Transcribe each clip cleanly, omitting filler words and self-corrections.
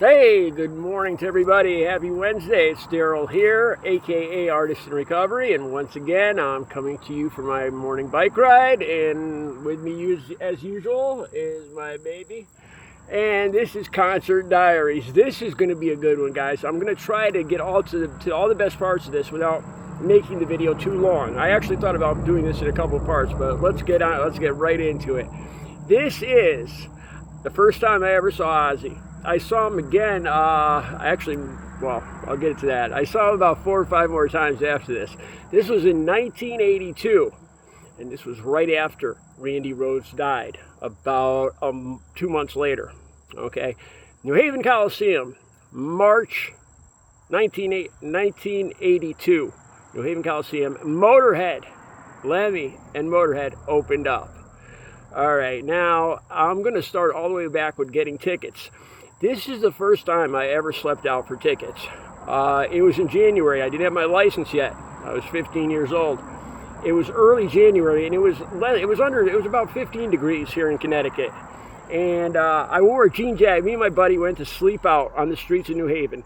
Hey, good morning to everybody. Happy Wednesday. It's Daryl here, aka Artist in Recovery, and once again, I'm coming to you for my morning bike ride. And with me, as usual, is my baby. And this is Concert Diaries. This is going to be a good one, guys. I'm going to try to get to all the best parts of this without making the video too long. I actually thought about doing this in a couple of parts, but let's get right into it. This is the first time I ever saw Ozzy. I saw him again, I'll get to that. I saw him about 4 or 5 more times after this. This was in 1982, and this was right after Randy Rhoads died, about 2 months later, okay? New Haven Coliseum, March 1982, New Haven Coliseum, Motorhead, Lemmy and Motorhead opened up. All right, now I'm going to start all the way back with getting tickets. This is the first time I ever slept out for tickets. It was in January. I didn't have my license yet. I was 15 years old. It was early January, and it was about 15 degrees here in Connecticut. And I wore a jean jacket. Me and my buddy went to sleep out on the streets of New Haven.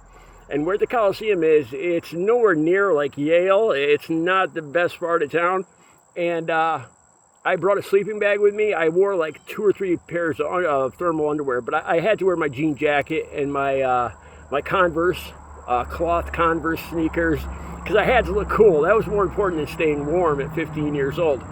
And where the Coliseum is, it's nowhere near like Yale. It's not the best part of town. And I brought a sleeping bag with me. I wore like 2 or 3 pairs of thermal underwear, but I had to wear my jean jacket and my Converse, cloth Converse sneakers, because I had to look cool. That was more important than staying warm at 15 years old.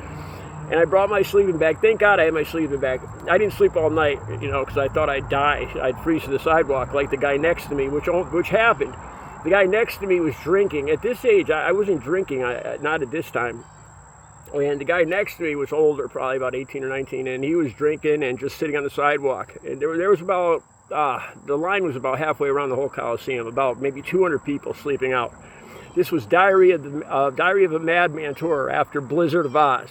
And I brought my sleeping bag. Thank God I had my sleeping bag. I didn't sleep all night, because I thought I'd die. I'd freeze to the sidewalk like the guy next to me, which happened. The guy next to me was drinking. At this age, I wasn't drinking, not at this time. And the guy next to me was older, probably about 18 or 19, and he was drinking and just sitting on the sidewalk. And there was about, the line was about halfway around the whole Coliseum, about maybe 200 people sleeping out. This was Diary of a Madman tour after Blizzard of Oz.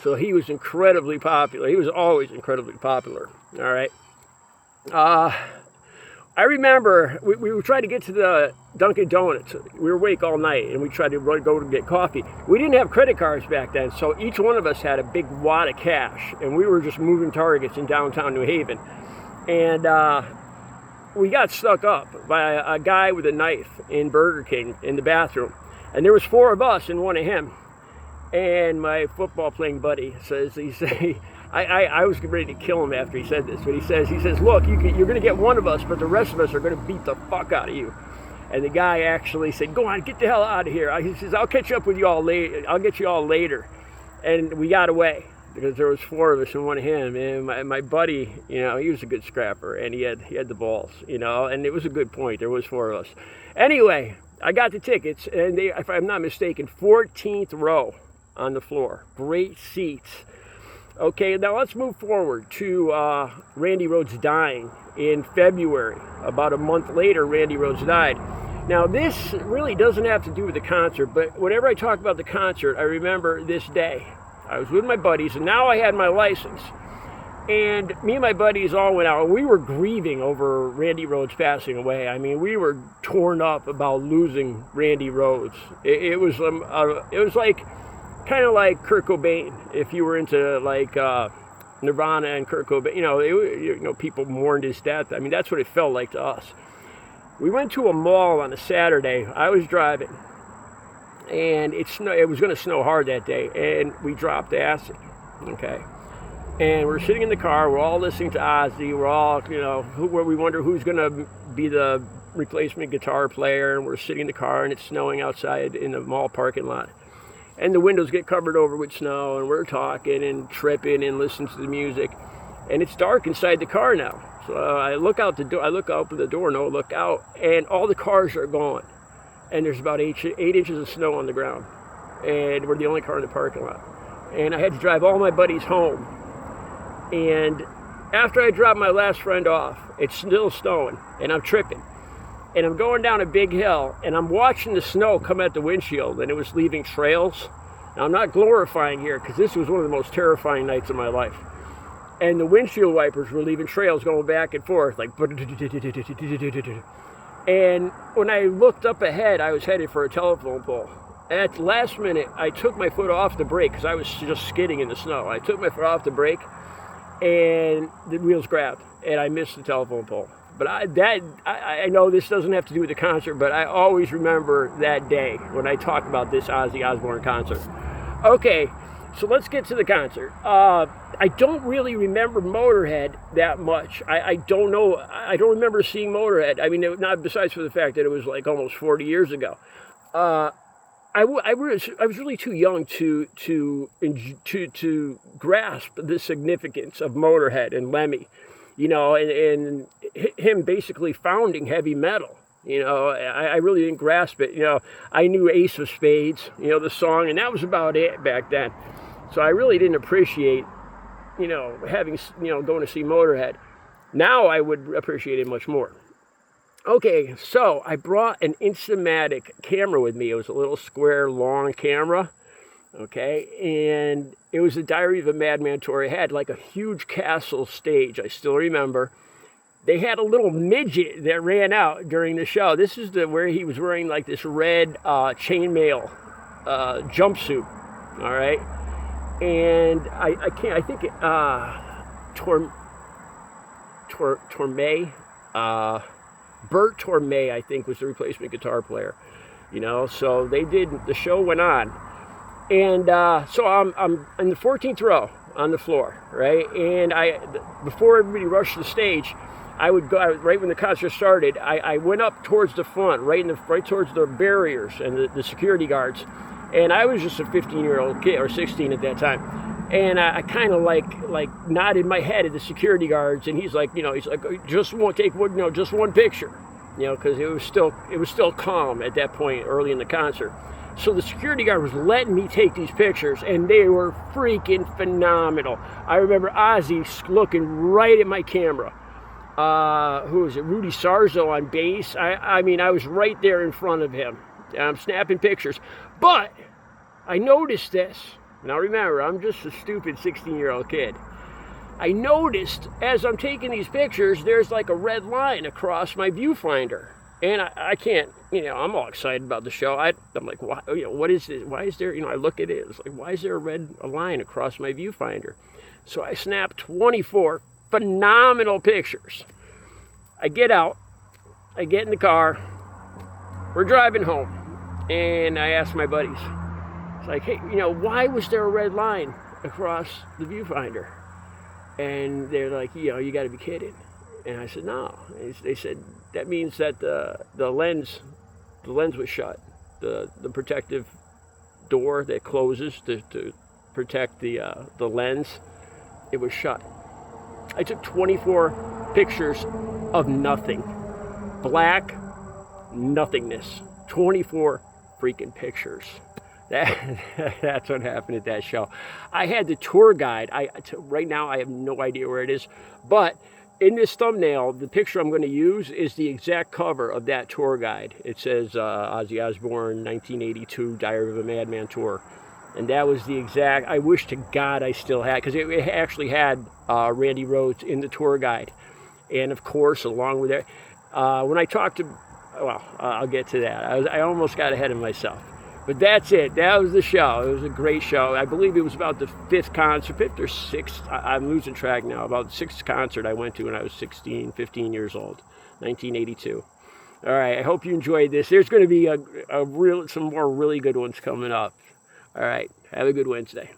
So he was incredibly popular. He was always incredibly popular, all right? I remember we were trying to get to the Dunkin' Donuts. We were awake all night, and we tried to go to get coffee. We didn't have credit cards back then, so each one of us had a big wad of cash, and we were just moving targets in downtown New Haven. And we got stuck up by a guy with a knife in Burger King in the bathroom. And there was 4 of us and 1 of him. And my football playing buddy I was ready to kill him after he said this, but he says, look, you're going to get 1 of us, but the rest of us are going to beat the fuck out of you. And the guy actually said, go on, get the hell out of here. He says, I'll catch up with you all later. I'll get you all later. And we got away because there was 4 of us and 1 of him. And my buddy, he was a good scrapper, and he had the balls, and it was a good point. There was 4 of us. Anyway, I got the tickets, and if I'm not mistaken, 14th row on the floor. Great seats. Okay, now let's move forward to Randy Rhoads dying in February. About a month later, Randy Rhoads died. Now, this really doesn't have to do with the concert, but whenever I talk about the concert, I remember this day. I was with my buddies, and now I had my license. And me and my buddies all went out, and we were grieving over Randy Rhoads passing away. I mean, we were torn up about losing Randy Rhoads. It was like kind of like Kurt Cobain, if you were into like Nirvana and Kurt Cobain, people mourned his death. I mean, that's what it felt like to us. We went to a mall on a Saturday. I was driving, and it was going to snow hard that day, and we dropped acid, okay? And we're sitting in the car. We're all listening to Ozzy. We're all, we wonder who's going to be the replacement guitar player, and we're sitting in the car, and it's snowing outside in the mall parking lot. And the windows get covered over with snow, and we're talking and tripping and listening to the music. And it's dark inside the car now. So I look out the door. I look out the door, no, look out, and all the cars are gone. And there's about 8 inches of snow on the ground. And we're the only car in the parking lot. And I had to drive all my buddies home. And after I dropped my last friend off, it's still snowing, and I'm tripping. And I'm going down a big hill, and I'm watching the snow come at the windshield, and it was leaving trails. Now, I'm not glorifying here, because this was one of the most terrifying nights of my life. And the windshield wipers were leaving trails going back and forth, like... And when I looked up ahead, I was headed for a telephone pole. And at the last minute, I took my foot off the brake, because I was just skidding in the snow. I took my foot off the brake, and the wheels grabbed, and I missed the telephone pole. But I know this doesn't have to do with the concert, but I always remember that day when I talk about this Ozzy Osbourne concert. Okay, so let's get to the concert. I don't really remember Motorhead that much. I don't know. I don't remember seeing Motorhead. I mean, not besides for the fact that it was like almost 40 years ago. I was really too young to grasp the significance of Motorhead and Lemmy, you know, and him basically founding heavy metal. You know, I really didn't grasp it. You know, I knew Ace of Spades, you know, the song, and that was about it back then. So I really didn't appreciate, you know, going to see Motorhead. Now I would appreciate it much more. Okay, so I brought an Instamatic camera with me. It was a little square, long camera. Okay, and it was the Diary of a Madman tour. It had like a huge castle stage. I still remember. They had a little midget that ran out during the show. This is where he was wearing like this red chainmail jumpsuit. All right, and I think Torme, Bert Torme, I think, was the replacement guitar player. You know, so the show went on. And so I'm in the 14th row on the floor, right? And before everybody rushed the stage, I would go right when the concert started. I went up towards the front, right towards the barriers and the security guards. And I was just a 15-year-old kid, or 16 at that time. And I kind of like nodded my head at the security guards, and he's like, just one picture, you know, because it was still calm at that point early in the concert. So the security guard was letting me take these pictures, and they were freaking phenomenal. I remember Ozzy looking right at my camera. Who was it? Rudy Sarzo on bass. I mean, I was right there in front of him. I'm snapping pictures. But I noticed this. Now remember, I'm just a stupid 16-year-old kid. I noticed as I'm taking these pictures, there's like a red line across my viewfinder. And I can't, you know, I'm all excited about the show. I'm like, why, you know, what is this? Why is there, you know, I look at it, it's like, why is there a line across my viewfinder? So I snapped 24 phenomenal pictures. I get out, I get in the car, we're driving home, and I ask my buddies, it's like, hey, you know, why was there a red line across the viewfinder? And they're like, you know, you got to be kidding. And I said, no. And they said, that means that the lens was shut. The protective door that closes to protect the lens, it was shut. I took 24 pictures of nothing. Black nothingness. 24 freaking pictures. That's what happened at that show. I had the tour guide. Right now I have no idea where it is, but in this thumbnail, the picture I'm going to use is the exact cover of that tour guide. It says Ozzy Osbourne 1982 Diary of a Madman tour, and that was the exact. I wish to God I still had, because it actually had Randy Rhoads in the tour guide, and of course along with it, when I talked to, well, I'll get to that. I almost got ahead of myself. But that's it. That was the show. It was a great show. I believe it was about the fifth or sixth. I'm losing track now. About the sixth concert I went to when I was 16, 15 years old, 1982. All right. I hope you enjoyed this. There's going to be some more really good ones coming up. All right. Have a good Wednesday.